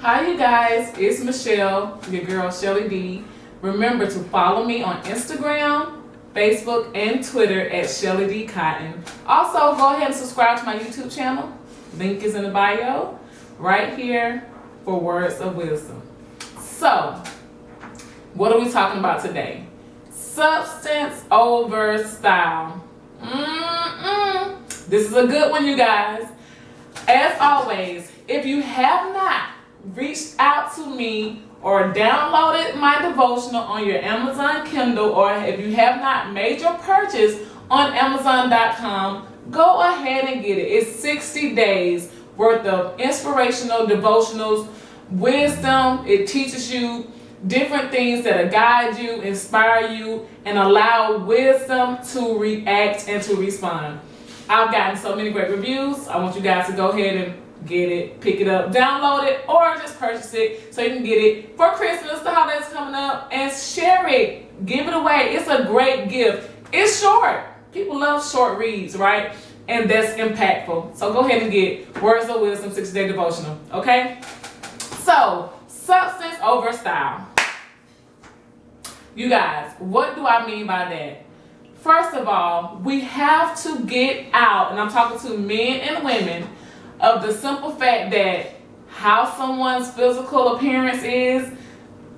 Hi you guys, it's Michelle, your girl Shelly D. Remember to follow me on Instagram, Facebook, and Twitter at Shelly D Cotton. Also, go ahead and subscribe to my YouTube channel. Link is in the bio, right here for words of wisdom. So, what are we talking about today? Substance over style. This is a good one, you guys. As always, if you have not reached out to me or downloaded my devotional on your Amazon Kindle, or if you have not made your purchase on Amazon.com, go ahead and get it. It's 60 days worth of inspirational devotionals, wisdom. It teaches you different things that'll guide you, inspire you, and allow wisdom to react and to respond. I've gotten so many great reviews. I want you guys to go ahead and get it, pick it up, download it, or just purchase it so you can get it for Christmas. The holidays coming up, and share it. Give it away. It's a great gift. It's short. People love short reads, right? And that's impactful. So go ahead and get Words of Wisdom 60-Day Devotional, okay? So, substance over style. You guys, what do I mean by that? First of all, we have to get out, and I'm talking to men and women, of the simple fact that how someone's physical appearance is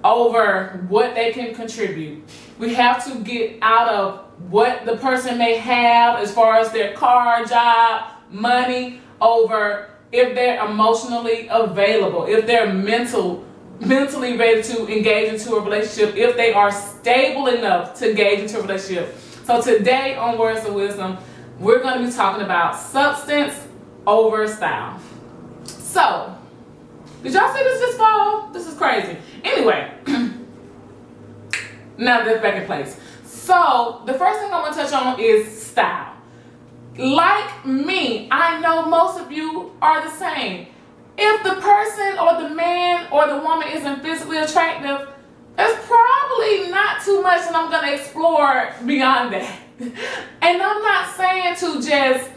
over what they can contribute. We have to get out of what the person may have as far as their car, job, money, over if they're emotionally available, if they're mentally ready to engage into a relationship, if they are stable enough to engage into a relationship. So today on Words of Wisdom, we're going to be talking about substance over style. So, did y'all see this fall? This is crazy. Anyway, now that's back in place. So, the first thing I want to touch on is style. Like me, I know most of you are the same. If the person or the man or the woman isn't physically attractive, there's probably not too much that I'm going to explore beyond that. And I'm not saying to just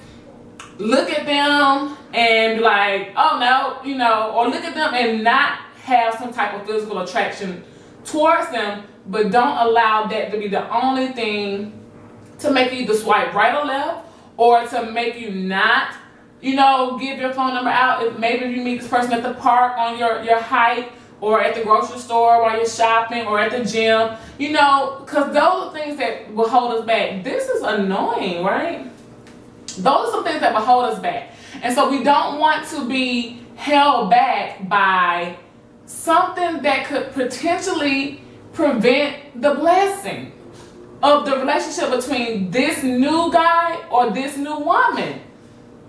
look at them and be like, oh no, or look at them and not have some type of physical attraction towards them, but don't allow that to be the only thing to make you either swipe right or left, or to make you not, give your phone number out. If maybe you meet this person at the park on your hike, or at the grocery store while you're shopping, or at the gym, because those are things that will hold us back. This is annoying, right? Those are some things that will hold us back. And so we don't want to be held back by something that could potentially prevent the blessing of the relationship between this new guy or this new woman.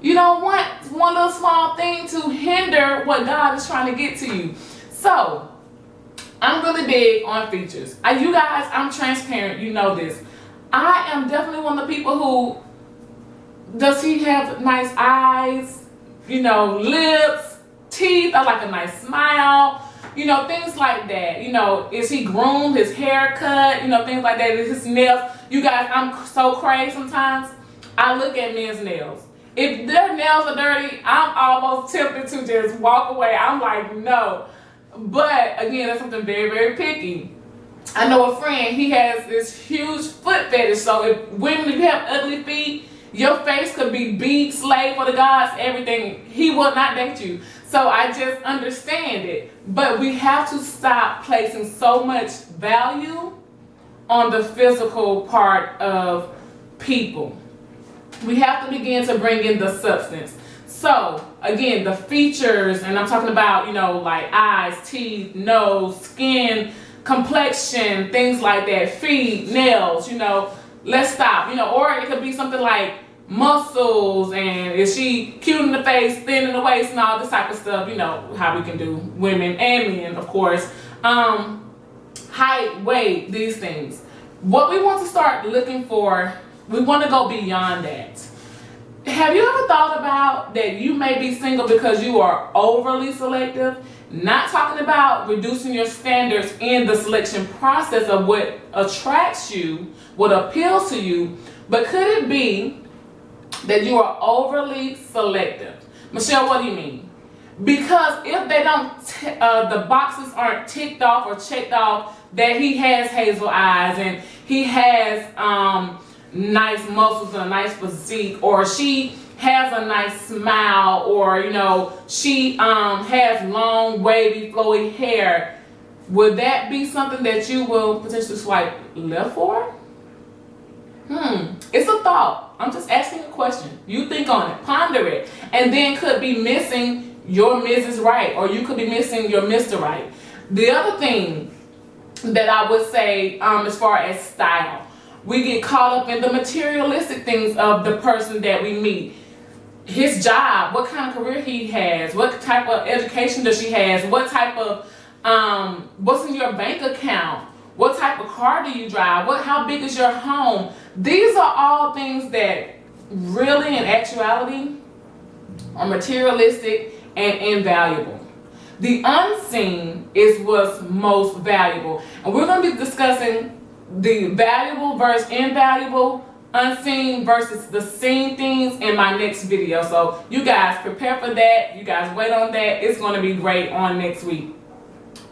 You don't want one little small thing to hinder what God is trying to get to you. So, I'm really big on features. You guys, I'm transparent. You know this. I am definitely one of the people who, does he have nice eyes, lips, teeth? I like a nice smile, things like that. Is he groomed, his hair cut, things like that, his nails. You guys, I'm so crazy sometimes. I look at men's nails. If their nails are dirty, I'm almost tempted to just walk away. I'm like, no. But again, that's something very, very picky. I know a friend, he has this huge foot fetish. So if you have ugly feet, your face could be beat, slave for the gods, everything. He will not date you. So I just understand it. But we have to stop placing so much value on the physical part of people. We have to begin to bring in the substance. So, again, the features, and I'm talking about, like eyes, teeth, nose, skin, complexion, things like that, feet, nails, let's stop, or it could be something like muscles, and is she cute in the face, thin in the waist, and all this type of stuff, how we can do women and men, of course. Height, weight, these things. What we want to start looking for, we want to go beyond that. Have you ever thought about that you may be single because you are overly selective? Not talking about reducing your standards in the selection process of what attracts you, what appeals to you, but could it be that you are overly selective? Michelle, what do you mean? Because if they don't, the boxes aren't ticked off or checked off that he has hazel eyes and he has nice muscles and a nice physique, or she has a nice smile, or she has long, wavy, flowy hair, would that be something that you will potentially swipe left for? It's a thought. I'm just asking a question. You think on it, ponder it, and then could be missing your Mrs. Right, or you could be missing your Mr. Right. The other thing that I would say, as far as style, we get caught up in the materialistic things of the person that we meet. His job, what kind of career he has, what type of education does she has, what type of, what's in your bank account, what type of car do you drive, how big is your home. These are all things that really, in actuality, are materialistic and invaluable. The unseen is what's most valuable. And we're going to be discussing the valuable versus invaluable, unseen versus the seen things in my next video. So you guys prepare for that. You guys wait on that. It's going to be great on next week.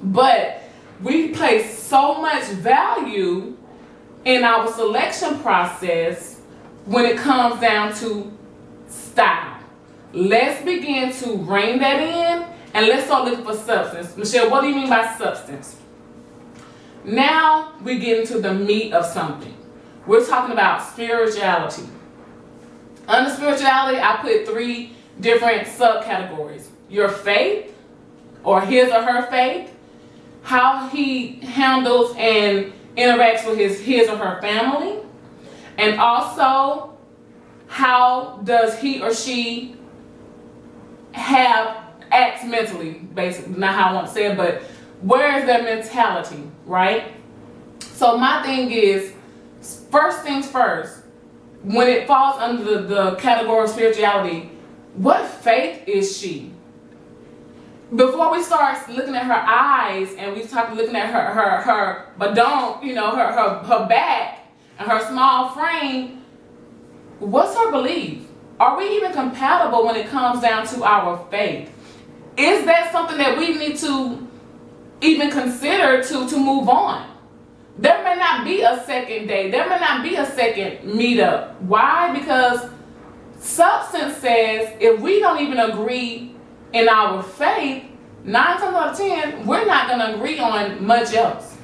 But we place so much value in our selection process when it comes down to style. Let's begin to rein that in, and let's start looking for substance. Michelle, what do you mean by substance? Now we get into the meat of something. We're talking about spirituality. Under spirituality, I put 3 different subcategories. Your faith, or his or her faith, how he handles and interacts with his or her family, and also how does he or she acts mentally, basically, not how I want to say it, but where is their mentality, right? So my thing is, first things first, when it falls under the category of spirituality, what faith is she? Before we start looking at her eyes and we start looking at her but don't, her back and her small frame, what's her belief? Are we even compatible when it comes down to our faith? Is that something that we need to even consider to move on? There may not be a second date. There may not be a second meetup. Why? Because substance says if we don't even agree in our faith, 9 times out of 10, we're not going to agree on much else.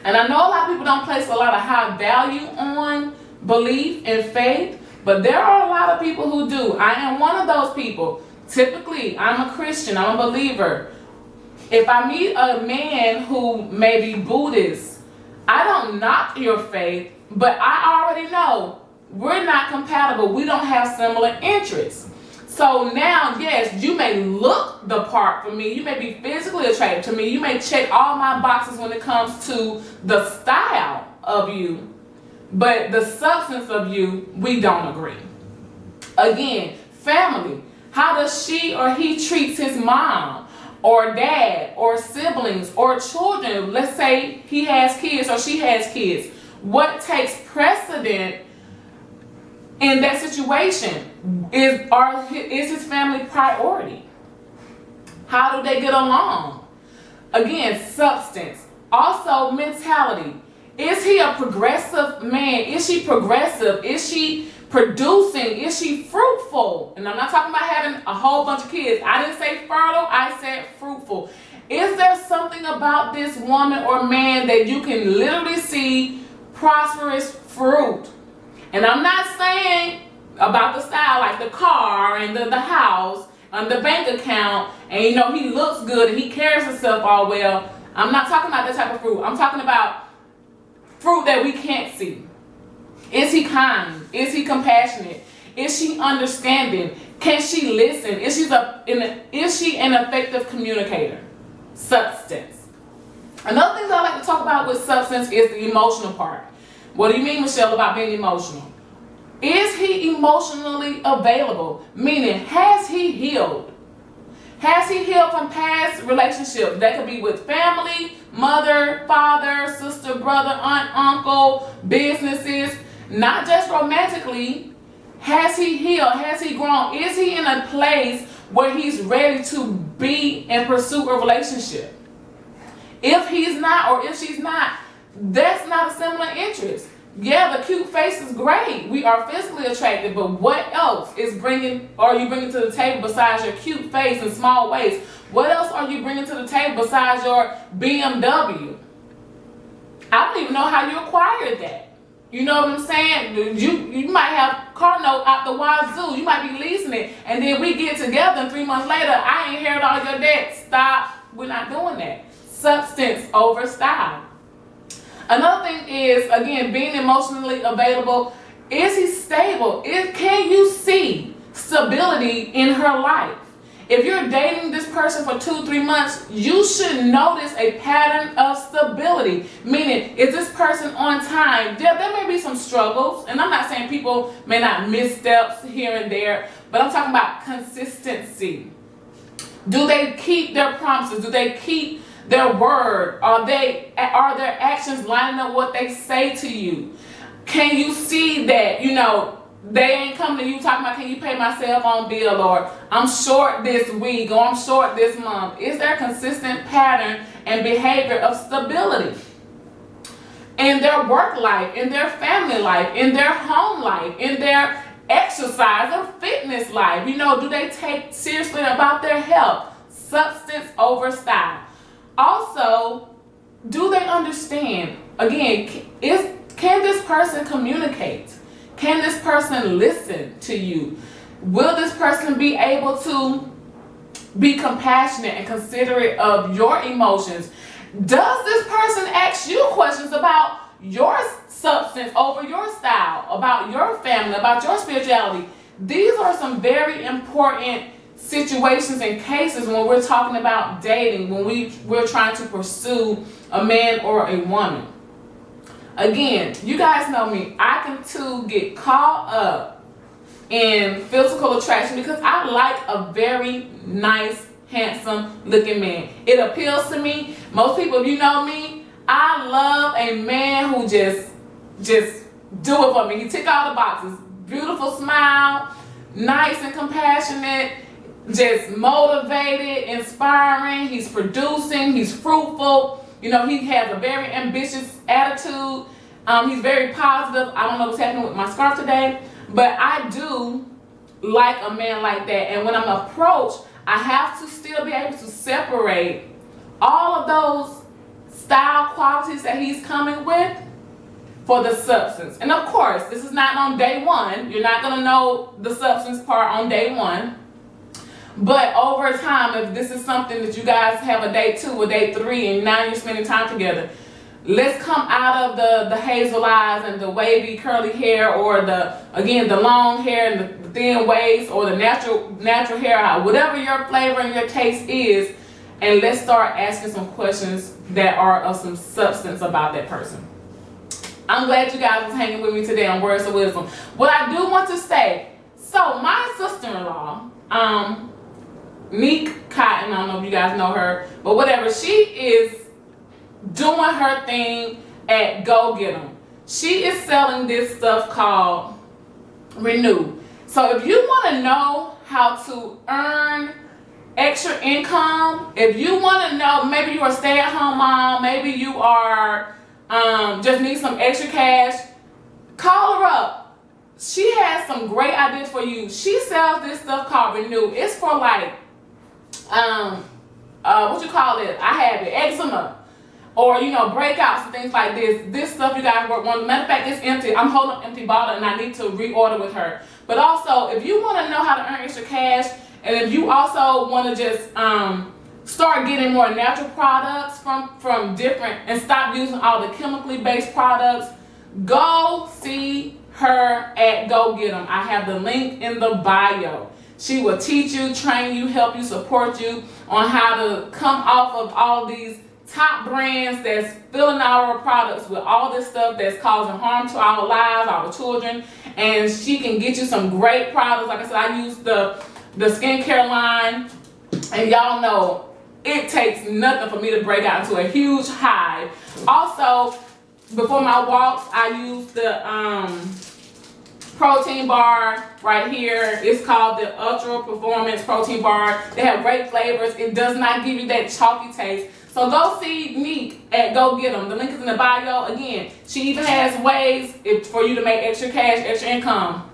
And I know a lot of people don't place a lot of high value on belief and faith, but there are a lot of people who do. I am one of those people. Typically, I'm a Christian, I'm a believer. If I meet a man who may be Buddhist, I don't knock your faith, but I already know we're not compatible. We don't have similar interests. So now, yes, you may look the part for me. You may be physically attracted to me. You may check all my boxes when it comes to the style of you. But the substance of you, we don't agree. Again, family. How does she or he treats his mom or dad or siblings or children? Let's say he has kids or she has kids. What takes precedent in that situation? Is his family priority? How do they get along? Again, substance. Also, mentality. Is he a progressive man? Is she progressive? Is she producing? Is she fruitful? And I'm not talking about having a whole bunch of kids. I didn't say fertile, I said fruitful. Is there something about this woman or man that you can literally see prosperous fruit? And I'm not saying about the style, like the car and the house and the bank account, and he looks good and he carries himself all well. I'm not talking about that type of fruit. I'm talking about fruit that we can't see. Is he kind? Is he compassionate? Is she understanding? Can she listen? Is she an effective communicator? Substance. Another thing that I like to talk about with substance is the emotional part. What do you mean, Michelle, about being emotional? Is he emotionally available? Meaning, has he healed? Has he healed from past relationships? That could be with family, mother, father, sister, brother, aunt, uncle, businesses, not just romantically. Has he healed? Has he grown? Is he in a place where he's ready to be and pursue a relationship. If he's not, or if she's not, that's not a similar interest. Yeah, the cute face is great. We are physically attracted, but what else are you bringing to the table besides your cute face and small waist? What else are you bringing to the table besides your BMW? I don't even know how you acquired that. You know what I'm saying? You might have car note out the wazoo. You might be leasing it, and then we get together, and 3 months later, I inherit all your debt. Stop. We're not doing that. Substance over style. Another thing is, again, being emotionally available. Is he stable? Can you see stability in her life? If you're dating this person for 2-3 months, you should notice a pattern of stability. Meaning, is this person on time? There may be some struggles, and I'm not saying people may not miss steps here and there, but I'm talking about consistency. Do they keep their promises? Do they keep their word? Are their actions lining up what they say to you? Can you see that, they ain't coming to you talking about, can you pay my cell phone bill, or I'm short this week, or I'm short this month? Is there a consistent pattern and behavior of stability in their work life, in their family life, in their home life, in their exercise or fitness life? Do they take seriously about their health? Substance over style. Also, do they understand? Again, can this person communicate? Can this person listen to you? Will this person be able to be compassionate and considerate of your emotions? Does this person ask you questions about your substance over your style, about your family, about your spirituality? These are some very important situations and cases when we're talking about dating, when we're trying to pursue a man or a woman. Again, you guys know me. I can too get caught up in physical attraction because I like a very nice, handsome looking man. It appeals to me. Most people, if you know me, I love a man who just do it for me. He tick all the boxes. Beautiful smile, nice and compassionate, just motivated, inspiring. He's producing, he's fruitful. He has a very ambitious attitude. He's very positive. I don't know what's happening with my scarf today, but I do like a man like that. And when I'm approached, I have to still be able to separate all of those style qualities that he's coming with for the substance. And of course, this is not on day one. You're not going to know the substance part on day one. But over time, if this is something that you guys have a day 2 or day 3 and now you're spending time together, let's come out of the hazel eyes and the wavy curly hair, or the long hair and the thin waist, or the natural hair, whatever your flavor and your taste is, and let's start asking some questions that are of some substance about that person. I'm glad you guys was hanging with me today on Words of Wisdom. What I do want to say, so my sister-in-law, Neek Cotton, I don't know if you guys know her, but whatever, she is doing her thing at Go Get 'em. She is selling this stuff called Renew. So if you want to know how to earn extra income, if you want to know, maybe you're a stay-at-home mom, maybe you are just need some extra cash, call her up. She has some great ideas for you. She sells this stuff called Renew. It's for like what you call it? I have it, eczema, or breakouts and things like this. This stuff you guys work on. Matter of fact, it's empty. I'm holding an empty bottle and I need to reorder with her. But also, if you want to know how to earn extra cash, and if you also want to just start getting more natural products from different, and stop using all the chemically based products, go see her at Go Get 'em. I have the link in the bio. She will teach you, train you, help you, support you on how to come off of all these top brands that's filling our products with all this stuff that's causing harm to our lives, our children. And she can get you some great products. Like I said, I use the skincare line, and y'all know it takes nothing for me to break out into a huge high. Also, before my walks, I use the protein bar right here. It's called the Ultra Performance Protein Bar. They have great flavors. It does not give you that chalky taste. So go see Neek at Go Get Them. The link is in the bio. Again, she even has ways for you to make extra cash, extra income.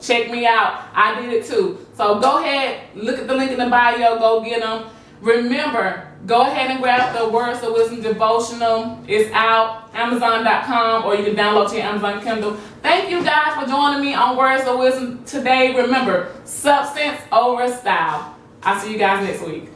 Check me out. I did it too. So go ahead, look at the link in the bio. Go get them. Remember, go ahead and grab the Words of Wisdom devotional. It's out, Amazon.com, or you can download it to your Amazon Kindle. Thank you guys for joining me on Words of Wisdom today. Remember, substance over style. I'll see you guys next week.